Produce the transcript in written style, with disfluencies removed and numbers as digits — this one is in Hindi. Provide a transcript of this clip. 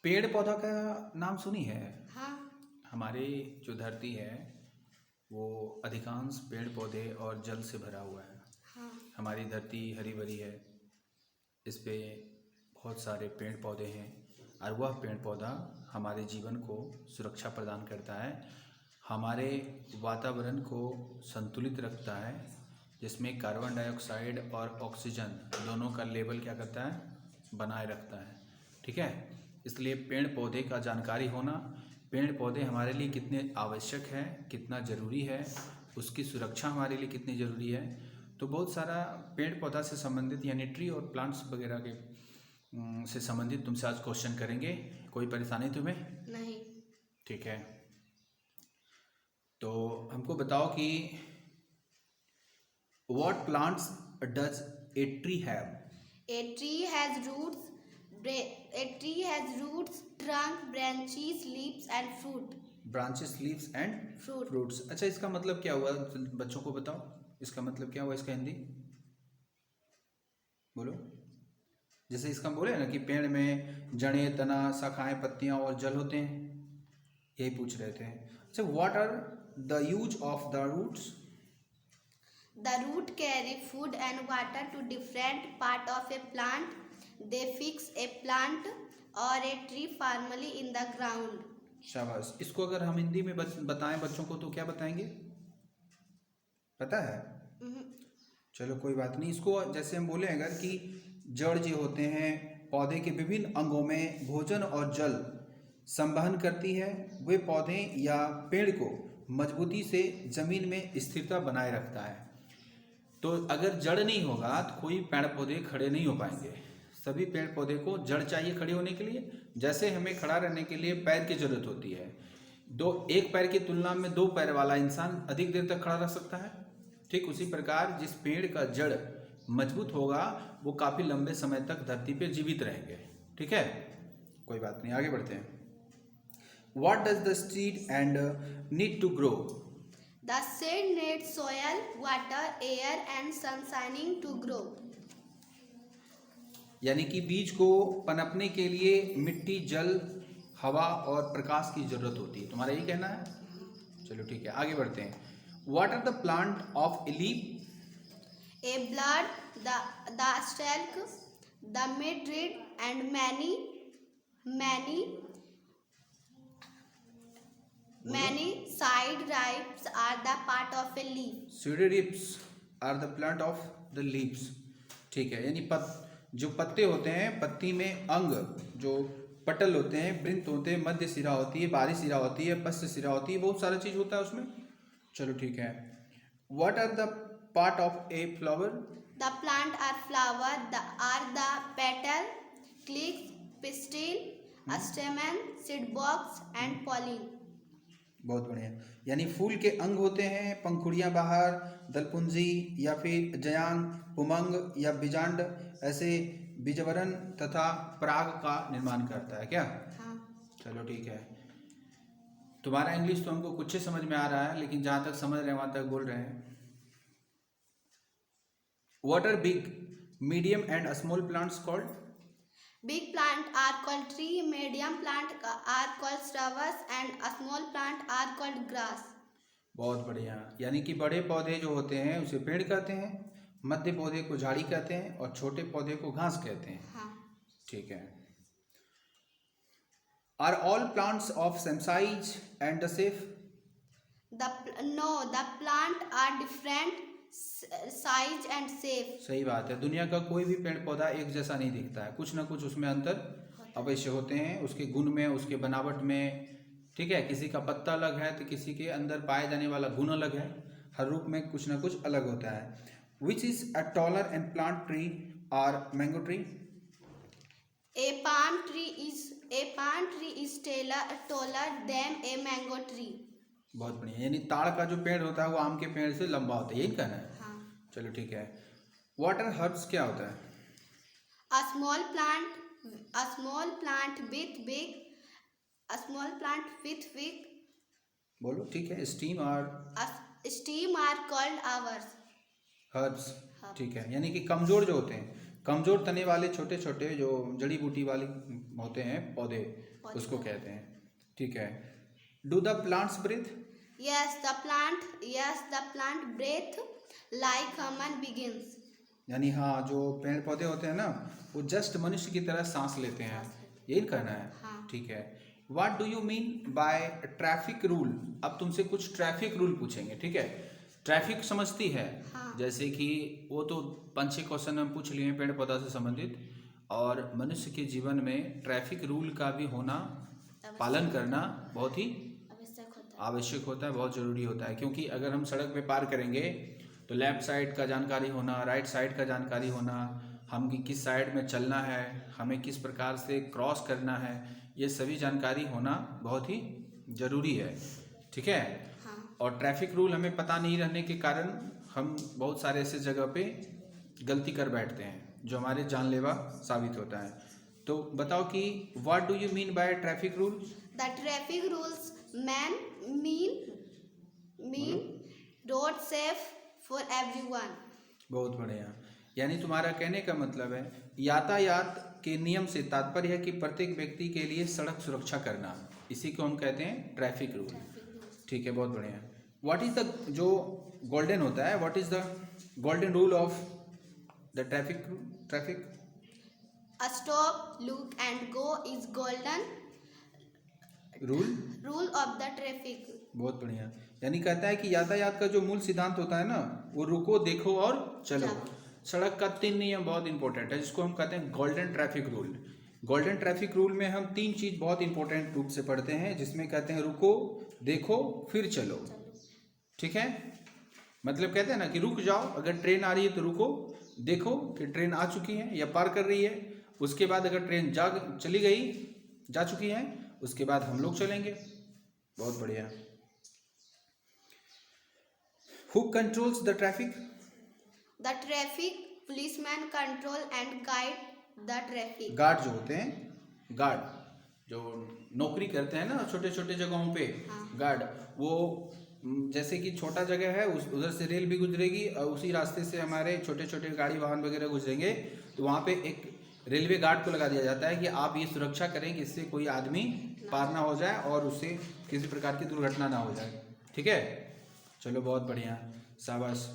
पेड़ पौधा का नाम सुनी है? हाँ। हमारे जो धरती है वो अधिकांश पेड़ पौधे और जल से भरा हुआ है। हाँ। हमारी धरती हरी भरी है, इस पे बहुत सारे पेड़ पौधे हैं और वह पेड़ पौधा हमारे जीवन को सुरक्षा प्रदान करता है, हमारे वातावरण को संतुलित रखता है, जिसमें कार्बन डाइऑक्साइड और ऑक्सीजन दोनों का लेवल क्या करता है, बनाए रखता है। ठीक है, इसलिए पेड़ पौधे का जानकारी होना, पेड़ पौधे हमारे लिए कितने आवश्यक है, कितना ज़रूरी है, उसकी सुरक्षा हमारे लिए कितनी ज़रूरी है। तो बहुत सारा पेड़ पौधा से संबंधित यानी ट्री और प्लांट्स वगैरह के से संबंधित तुमसे आज क्वेश्चन करेंगे। कोई परेशानी तुम्हें? नहीं। ठीक है, तो हमको बताओ कि what plants does a tree have? A tree has roots. A tree has roots, trunk, branches, leaves and fruit. Branches, leaves and Fruit. Fruits. अच्छा, इसका मतलब क्या हुआ? बच्चों को बताओ, इसका मतलब क्या हुआ, इसका हिंदी बोलो। जैसे इसका हम बोले ना कि पेड़ में जड़ें, तना, शाखाएं, पत्तियां और जल होते हैं, यही पूछ रहे थे। अच्छा, what are the use of the roots? The root carry food and water to different part of a plant. They fix a plant or a tree firmly in the ground. शाबाश। इसको अगर हम हिंदी में बताएं बच्चों को तो क्या बताएंगे, पता है? चलो कोई बात नहीं। इसको जैसे हम बोले अगर कि जड़ जो होते हैं पौधे के विभिन्न अंगों में भोजन और जल संवहन करती है, वे पौधे या पेड़ को मजबूती से जमीन में स्थिरता बनाए रखता है। तो अगर जड़ नहीं होगा तो कोई पेड़ पौधे खड़े नहीं हो पाएंगे। सभी पेड़ पौधे को जड़ चाहिए खड़े होने के लिए, जैसे हमें खड़ा रहने के लिए पैर की जरूरत होती है। एक पैर की तुलना में दो पैर वाला इंसान अधिक देर तक खड़ा रह सकता है। ठीक उसी प्रकार जिस पेड़ का जड़ मजबूत होगा वो काफ़ी लंबे समय तक धरती पे जीवित रहेंगे। ठीक है, कोई बात नहीं, आगे बढ़ते हैं। What does the seed and need to grow? The seed needs soil, water, air and sunshine to grow. यानी कि बीज को पनपने के लिए मिट्टी, जल, हवा और प्रकाश की जरूरत होती है। तुम्हारा यही कहना है? चलो ठीक है, आगे बढ़ते हैं। What are the plant of a leaf? A blood, the stalk, the midrib and many side ribs are the part of a leaf. Seed ribs are the plant of the leaves. ठीक है, यानी जो पत्ते होते हैं, पत्ती में अंग जो पटल होते हैं, वृंत होते हैं, मध्य सिरा होती है, बारी सिरा होती है, पश्च सिरा होती है, बहुत सारा चीज होता है उसमें। चलो ठीक है। What are the part of a flower? The plant are flower, are the petal, calyx, pistil, stamen, seed box and pollen. बहुत बढ़िया। यानी फूल के अंग होते हैं, पंखुड़ियां बाहर, दलपुंजी या फिर जयांग, पुमंग या बीजांड ऐसे बीजवरण तथा पराग का निर्माण करता है क्या? हाँ। चलो ठीक है। तुम्हारा इंग्लिश तो हमको कुछ ही समझ में आ रहा है, लेकिन जहाँ तक समझ रहे हैं वहाँ तक बोल रहे हैं। What are big, medium and small plants called? Big plant are called tree, medium plant are called shrubs and small plant are called grass. बहुत बढ़िया। यानी कि बड़े पौधे जो होते हैं उसे पेड़ कहते हैं, मध्य पौधे को झाड़ी कहते हैं और छोटे पौधे को घास कहते हैं। हाँ। ठीक है। Are all plants of same size and the shape? The plant are different size and shape. सही बात है। दुनिया का कोई भी पेड़ पौधा एक जैसा नहीं दिखता है, कुछ ना कुछ उसमें अंतर अवश्य होते हैं, उसके गुण में, उसके बनावट में। ठीक है, किसी का पत्ता अलग है तो किसी के अंदर पाए जाने वाला गुण अलग है। हर रूप में कुछ ना कुछ अलग होता है। Which is a taller and plant tree or mango tree? A palm tree is taller than a mango tree. बहुत बढ़िया। यानी ताड़ का जो पेड़ होता है वो आम के पेड़ से लंबा होता है, यही कहना है? हाँ। चलो ठीक है। वाटर हर्ब्स क्या होता है? A small plant with big बोलो। ठीक है, स्टीम और stem are called hours. Herbs. ठीक है, यानी कि कमजोर जो होते हैं, कमजोर तने वाले छोटे छोटे जो जड़ी बूटी वाले होते हैं पौधे, उसको कहते हैं। ठीक है, do the plants breathe? Yes, the plant breathe like human begins. यानी हाँ, जो पेड़ पौधे होते हैं ना, वो जस्ट मनुष्य की तरह सांस लेते हैं, यही कहना है। हाँ। ठीक है, what do you mean by traffic rule? अब तुमसे कुछ ट्रैफिक रूल पूछेंगे, ठीक है। ट्रैफिक समझती है? हाँ। जैसे कि वो तो 5-6 क्वेश्चन हम पूछ लिए हैं पेड़ पौधा से संबंधित, और मनुष्य के जीवन में ट्रैफिक रूल का भी होना, पालन करना बहुत ही आवश्यक होता है, बहुत ज़रूरी होता है। क्योंकि अगर हम सड़क पे पार करेंगे तो लेफ़्ट साइड का जानकारी होना, राइट साइड का जानकारी होना, हम किस साइड में चलना है, हमें किस प्रकार से क्रॉस करना है, ये सभी जानकारी होना बहुत ही ज़रूरी है। ठीक है। हाँ। और ट्रैफिक रूल हमें पता नहीं रहने के कारण हम बहुत सारे ऐसे जगह पे गलती कर बैठते हैं जो हमारे जानलेवा साबित होता है। तो बताओ कि what do you mean by traffic rule? The traffic rules mean road safe for everyone. बहुत बढ़िया। यानी तुम्हारा कहने का मतलब है यातायात के नियम से तात्पर्य है कि प्रत्येक व्यक्ति के लिए सड़क सुरक्षा करना, इसी को हम कहते हैं ट्रैफिक रूल। ठीक है, बहुत बढ़िया। व्हाट इज द, जो गोल्डन होता है, what is the golden rule of the traffic? A stop, look and go is golden rule of the traffic. बहुत बढ़िया। यानी कहता है कि यातायात का जो मूल सिद्धांत होता है ना, वो रुको, देखो और चलो। सड़क का 3 नियम बहुत इंपॉर्टेंट है, जिसको हम कहते हैं golden traffic rule. Golden traffic rule में हम 3 चीज बहुत इंपॉर्टेंट रूप से पढ़ते हैं, जिसमें कहते हैं रुको, देखो, फिर चलो। ठीक है, मतलब कहते हैं ना कि रुक जाओ, अगर ट्रेन आ रही है तो रुको, देखो कि ट्रेन आ चुकी है या पार कर रही है, उसके बाद अगर ट्रेन जा चुकी है, उसके बाद हम लोग चलेंगे। बहुत बढ़िया। Who controls the traffic? The traffic policeman control and guide the traffic. Guard जो होते हैं, गार्ड जो नौकरी करते हैं ना छोटे छोटे जगहों पे, गार्ड, वो जैसे कि छोटा जगह है, उधर से रेल भी गुजरेगी और उसी रास्ते से हमारे छोटे छोटे गाड़ी वाहन वगैरह गुजरेंगे, तो वहाँ पे एक रेलवे गार्ड को लगा दिया जाता है कि आप ये सुरक्षा करें कि इससे कोई आदमी पार ना हो जाए और उससे किसी प्रकार की दुर्घटना ना हो जाए। ठीक है, चलो बहुत बढ़िया, शाबाश।